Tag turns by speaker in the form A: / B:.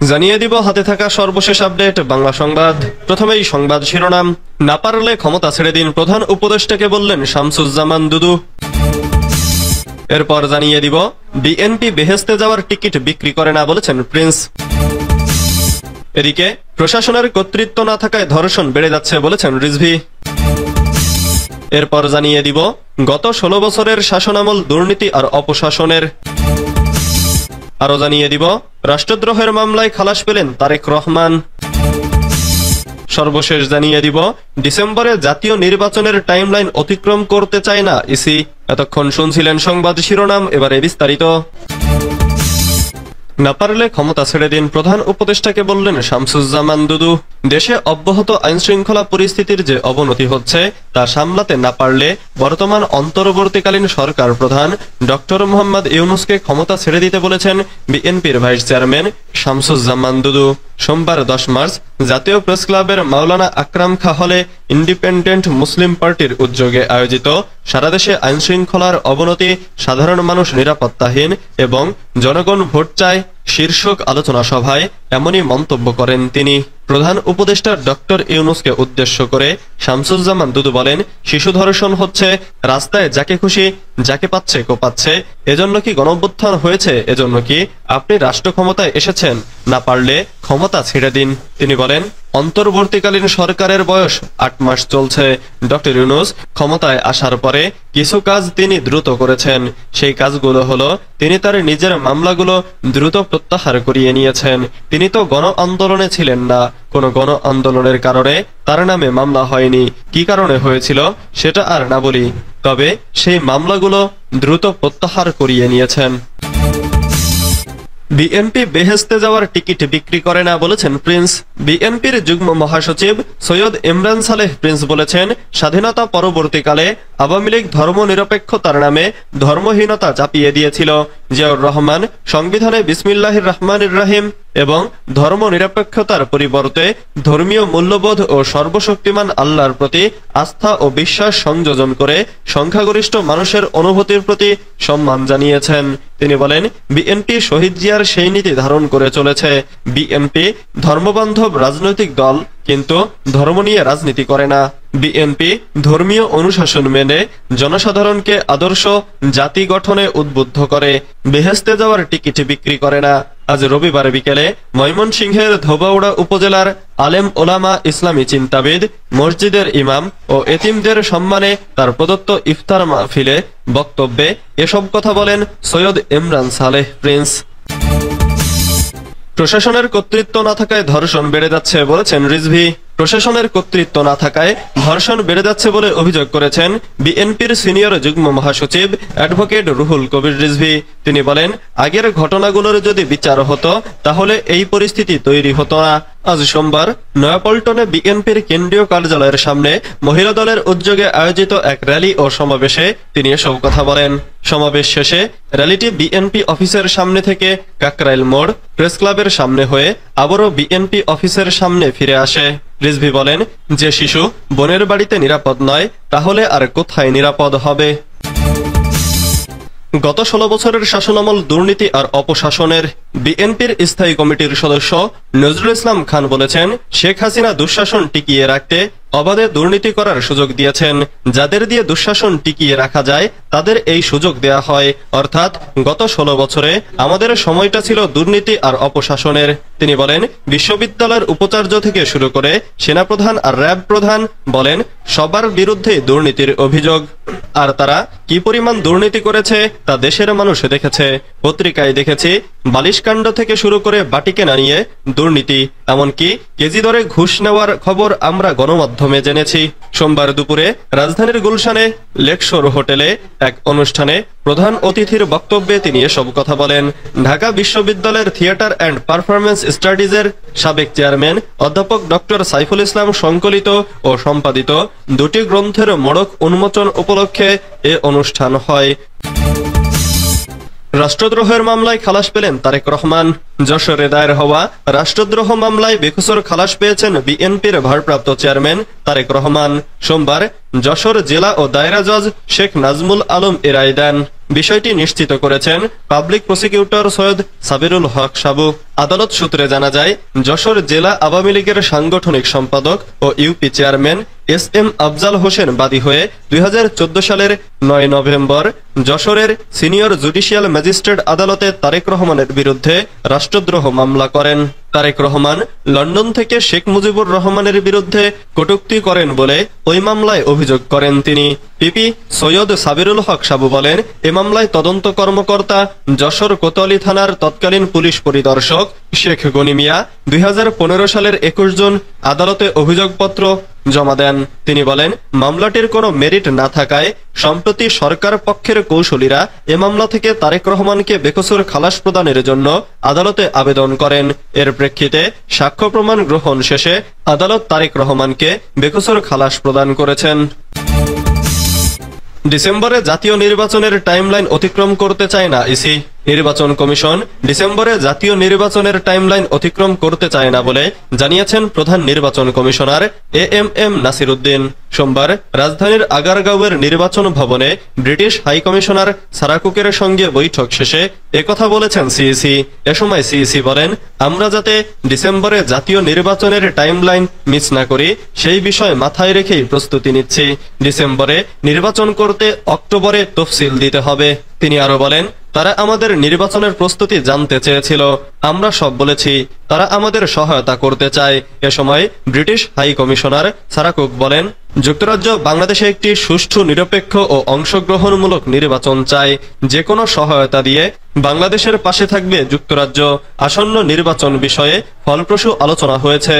A: জানিয়ে দিব হাতে থাকা সর্বশেষ আপডেট বাংলা সংবাদ। প্রথমেই সংবাদ শিরোনাম। না পারলে ক্ষমতা ছেড়ে দিন, প্রধান উপদেষ্টাকে বললেন শামসুজ্জামান দুদু। এরপর জানিয়ে দিব বিএনপি বেহেশতে যাওয়ার টিকিট বিক্রি করে না বলেছেন প্রিন্স। এদিকে প্রশাসনের কর্তৃত্ব না থাকায় ধর্ষণ বেড়ে যাচ্ছে বলেছেন রিজভী। এরপর জানিয়ে দিব গত 16 বছরের শাসনামল দুর্নীতি আর অপশাসনের। আরো জানিয়ে দিব রাষ্ট্রদ্রোহের মামলায় খালাস পেলেন তারেক রহমান। সর্বশেষ জানিয়ে দিব ডিসেম্বরে জাতীয় নির্বাচনের টাইমলাইন অতিক্রম করতে চায় না ইসি। এতক্ষণ শুনছিলেন সংবাদ শিরোনাম, এবারে বিস্তারিত। না পারলে ক্ষমতা ছেড়ে দিন, প্রধান উপদেষ্টাকে বললেন শামসুজ্জামান দুদু। দেশে অব্যাহত আইনশৃঙ্খলা পরিস্থিতির যে অবনতি হচ্ছে তা সামলাতে না পারলে বর্তমান অন্তর্বর্তীকালীন সরকার প্রধান ডক্টর মোহাম্মদ ইউনূসকে ক্ষমতা ছেড়ে দিতে বলেছেন বিএনপির ভাইস চেয়ারম্যান শামসুজ্জামান দুদু। সোমবার 10 মার্চ জাতীয় প্রেস ক্লাবের মাওলানা আকরাম খাঁ হলে ইন্ডিপেন্ডেন্ট মুসলিম পার্টির উদ্যোগে আয়োজিত সারাদেশে আইনশৃঙ্খলার অবনতি, সাধারণ মানুষ নিরাপত্তাহীন এবং জনগণ ভোট চায় শীর্ষক আলোচনা সভায় এমনই মন্তব্য করেন তিনি। প্রধান উপদেষ্টা ডক্টর ইউনূসকে উদ্দেশ্য করে শামসুজ্জামান দুদু বলেন, শিশু ধর্ষণ হচ্ছে, রাস্তায় যাকে খুশি যাকে পাচ্ছে কোপাচ্ছে। এজন্য কি গণঅভ্যুত্থান হয়েছে? এজন্য কি আপনি রাষ্ট্র ক্ষমতায় এসেছেন? না পারলে ক্ষমতা ছেড়ে দিন। তিনি বলেন, অন্তর্বর্তীকালীন সরকারের বয়স 8 মাস চলছে। ডক্টর ইউনূস ক্ষমতায় আসার পরে কিছু কাজ তিনি দ্রুত করেছেন। সেই কাজগুলো হলো তিনি তার নিজের মামলাগুলো দ্রুত প্রত্যাহার করিয়ে নিয়েছেন। তিনি তো গণ আন্দোলনে ছিলেন না, কোনো গণ আন্দোলনের কারণে তার নামে মামলা হয়নি। কি কারণে হয়েছিল সেটা আর না বলি, তবে সেই মামলাগুলো দ্রুত প্রত্যাহার করিয়ে নিয়েছেন। বিএনপি বেহেশতে যাওয়ার টিকিট বিক্রি করে না বলেছেন প্রিন্স। বিএনপির যুগ্ম মহাসচিব সৈয়দ ইমরান সালেহ প্রিন্স বলেছেন, স্বাধীনতা পরবর্তীকালে আওয়ামী লীগ ধর্মনিরপেক্ষতার নামে ধর্মহীনতা চাপিয়ে দিয়েছিল। জিয়াউর রহমান সংবিধানে বিসমিল্লাহির রহমানির রহিম এবং ধর্মনিরপেক্ষতার পরিবর্তে ধর্মীয় মূল্যবোধ ও সর্বশক্তিমান আল্লাহর প্রতি আস্থা ও বিশ্বাস সংযোজন করে সংখ্যাগরিষ্ঠ মানুষের অনুভূতির প্রতি সম্মান জানিয়েছেন। তিনি বলেন, বিএনপি শহীদ জিয়ার সেই নীতি ধারণ করে চলেছে। বিএনপি ধর্মবান্ধব রাজনৈতিক দল, কিন্তু ধর্ম নিয়ে রাজনীতি করে না। বিএনপি ধর্মীয় অনুশাসন মেনে জনসাধারণকে আদর্শ জাতি গঠনে উদ্বুদ্ধ করে। বেহেশতে যাওয়ার টিকিট বিক্রি করে না। আজ রবিবার বিকেলে ময়মনসিংহের ধোবাউড়া উপজেলার আলেম ওলামা, ইসলামী চিন্তাবিদ, মসজিদের ইমাম ও এতিমদের সম্মানে তার প্রদত্ত ইফতার মাহফিলে বক্তব্যে এসব কথা বলেন সৈয়দ ইমরান সালেহ প্রিন্স। প্রশাসনের কর্তৃত্ব না থাকায় ধর্ষণ বেড়ে যাচ্ছে বলেছেন রিজভী। প্রশাসনের কর্তৃত্ব না থাকায় ধর্ষণ বেড়ে যাচ্ছে বলে অভিযোগ করেছেন বিএনপির সিনিয়র যুগ্ম মহাসচিব অ্যাডভোকেট রুহুল কবির রিজভী। তিনি বলেন, আগের ঘটনাগুলোর যদি বিচার হতো তাহলে এই পরিস্থিতি তৈরি হতো না। আজ সোমবার নয়াপল্টনে বিএনপির কেন্দ্রীয় কার্যালয়ের সামনে মহিলা দলের উদ্যোগে আয়োজিত এক র্যালি ও সমাবেশে তিনি এসব কথা বলেন। সমাবেশ শেষে র্যালিটি বিএনপি অফিসের সামনে থেকে কাকরাইল মোড়, প্রেস ক্লাবের সামনে হয়ে আবারও বিএনপি অফিসের সামনে ফিরে আসে। রিজভী বলেন, যে শিশু বোনের বাড়িতে নিরাপদ নয়, তাহলে আর কোথায় নিরাপদ হবে? গত 16 বছরের শাসনামল দুর্নীতি আর অপশাসনের। বিএনপির স্থায়ী কমিটির সদস্য নজরুল ইসলাম খান বলেছেন, শেখ হাসিনা দুঃশাসন টিকিয়ে রাখতে অবাধে দুর্নীতি করার সুযোগ দিয়েছেন। যাদের দিয়ে দুঃশাসন টিকিয়ে রাখা যায় তাদের এই সুযোগ দেয়া হয়। অর্থাৎ গত 16 বছরে আমাদের সময়টা ছিল দুর্নীতি আর অপশাসনের। তিনি বলেন, বিশ্ববিদ্যালয়ের উপাচার্য থেকে শুরু করে সেনাপ্রধান আর র্যাব প্রধান বলেন, সবার বিরুদ্ধে দুর্নীতির অভিযোগ। আর তারা কি পরিমাণ দুর্নীতি করেছে তা দেশের মানুষ দেখেছে। পত্রিকায় দেখেছি, বালিশকাণ্ড থেকে শুরু করে বাটি কেনা নিয়ে দুর্নীতি, এমনকি কেজি দরে ঘুষ নেওয়ার খবর আমরা গণমাধ্যমে জেনেছি। সোমবার দুপুরে রাজধানীর গুলশানে লেকশোর হোটেলে এক অনুষ্ঠানে প্রধান অতিথির বক্তব্যে তিনি এসব কথা বলেন। ঢাকা বিশ্ববিদ্যালয়ের থিয়েটার অ্যান্ড পারফরমেন্স স্টাডিজের সাবেক চেয়ারম্যান অধ্যাপক ডক্টর সাইফুল ইসলাম সংকলিত ও সম্পাদিত 2টি গ্রন্থের মোড়ক উন্মোচন উপলক্ষে এ অনুষ্ঠান হয়। রাষ্ট্রদ্রোহের মামলায় খালাস পেলেন তারেক রহমান। যশোরে দায়ের হওয়া রাষ্ট্রদ্রোহ মামলায় বেকসুর খালাস পেয়েছেন বিএনপির ভারপ্রাপ্ত চেয়ারম্যান তারেক রহমান। সোমবার যশোর জেলা ও দায়রা জজ শেখ নাজমুল আলম এ রায় দেন। বিষয়টি নিশ্চিত করেছেন পাবলিক প্রসিকিউটর সৈয়দ সাবিরুল হক সাবু। আদালত সূত্রে জানা যায়, যশোর জেলা আওয়ামী লীগের সাংগঠনিক সম্পাদক ও UP chairman S M. Afzal Hossain বাদী হয়ে 2014 সালের 9 নভেম্বর যশোরের সিনিয়র জুডিশিয়াল ম্যাজিস্ট্রেট আদালতে তারেক রহমানের বিরুদ্ধে রাষ্ট্রদ্রোহ মামলা করেন। তারেক রহমান লন্ডন থেকে শেখ মুজিবুর রহমানের বিরুদ্ধে কটূক্তি করেন বলে ওই মামলায় অভিযোগ করেন তিনি। পিপি সৈয়দ সাবিরুল হক সাবু বলেন, এ মামলায় তদন্ত কর্মকর্তা যশোর কোতোয়ালি থানার তৎকালীন পুলিশ পরিদর্শক শেখ গনি মিয়া 2015 সালের 21 জুন আদালতে অভিযোগপত্র জমা দেন। তিনি বলেন, মামলাটির কোনো মেরিট না থাকায় সম্প্রতি সরকার পক্ষের কৌশলীরা এ মামলা থেকে তারেক রহমানকে বেকসুর খালাস প্রদানের জন্য আদালতে আবেদন করেন। এর প্রেক্ষিতে সাক্ষ্য প্রমাণ গ্রহণ শেষে আদালত তারেক রহমানকে বেকসুর খালাস প্রদান করেছেন। ডিসেম্বরে জাতীয় নির্বাচনের টাইমলাইন অতিক্রম করতে চায় না ইসি। নির্বাচন কমিশন ডিসেম্বরে জাতীয় নির্বাচনের টাইমলাইন অতিক্রম করতে চায় না বলে জানিয়েছেন প্রধান নির্বাচন কমিশনার এএমএম নাসির উদ্দিন। সোমবার রাজধানীর আগারগাঁওয়ের নির্বাচন ভবনে ব্রিটিশ হাই কমিশনার সারা কুকের সঙ্গে বৈঠক শেষে একথা বলেছেন সিইসি। এ সময় সিইসি বলেন, আমরা যাতে ডিসেম্বরে জাতীয় নির্বাচনের টাইমলাইন মিস না করি সেই বিষয় মাথায় রেখেই প্রস্তুতি নিচ্ছি। ডিসেম্বরে নির্বাচন করতে অক্টোবরে তফসিল দিতে হবে। তিনি আরো বলেন, তারা আমাদের নির্বাচনের প্রস্তুতি জানতে চেয়েছিল, আমরা সব বলেছি, তারা আমাদের সহায়তা করতে চায়। এ সময় British high commissioner Sarah Cook বলেন, যুক্তরাজ্য বাংলাদেশে একটি সুষ্ঠু, নিরপেক্ষ ও অংশগ্রহণমূলক নির্বাচন চায়। যে কোনো সহায়তা দিয়ে বাংলাদেশের পাশে থাকবে যুক্তরাজ্য। আসন্ন নির্বাচন বিষয়ে ফলপ্রসূ আলোচনা হয়েছে।